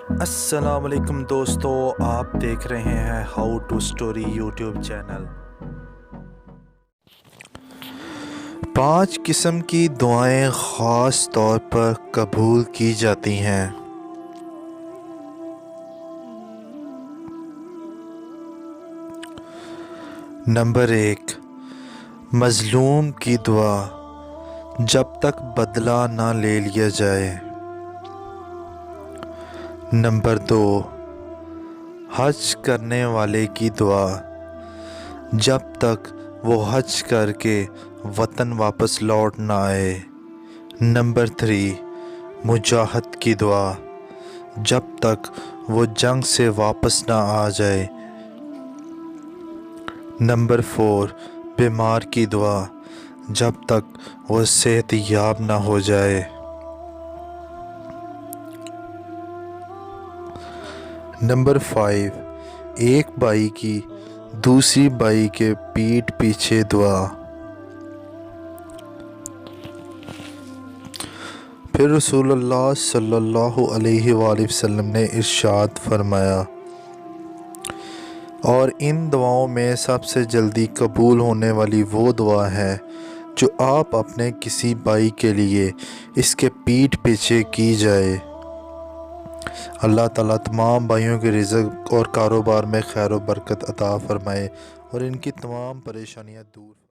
السلام علیکم دوستو، آپ دیکھ رہے ہیں how to story YouTube channel. 5 قسم کی دعائیں خاص طور پر قبول کی جاتی ہیں۔ نمبر 1، مظلوم کی دعا جب تک بدلہ نہ لے لیا جائے۔ نمبر 2، حج کرنے والے کی دعا جب تک وہ حج کر کے وطن واپس لوٹ نہ آئے۔ نمبر 3، مجاہد کی دعا جب تک وہ جنگ سے واپس نہ آ جائے۔ نمبر 4، بیمار کی دعا جب تک وہ صحت یاب نہ ہو جائے۔ نمبر 5، ایک بھائی کی دوسری بھائی کے پیٹھ پیچھے دعا۔ پھر رسول اللہ صلی اللہ علیہ وآلہ وسلم نے ارشاد فرمایا، اور ان دعاؤں میں سب سے جلدی قبول ہونے والی وہ دعا ہے جو آپ اپنے کسی بھائی کے لیے اس کے پیٹھ پیچھے کی جائے۔ اللہ تعالیٰ تمام بھائیوں کے رزق اور کاروبار میں خیر و برکت عطا فرمائے اور ان کی تمام پریشانیاں دور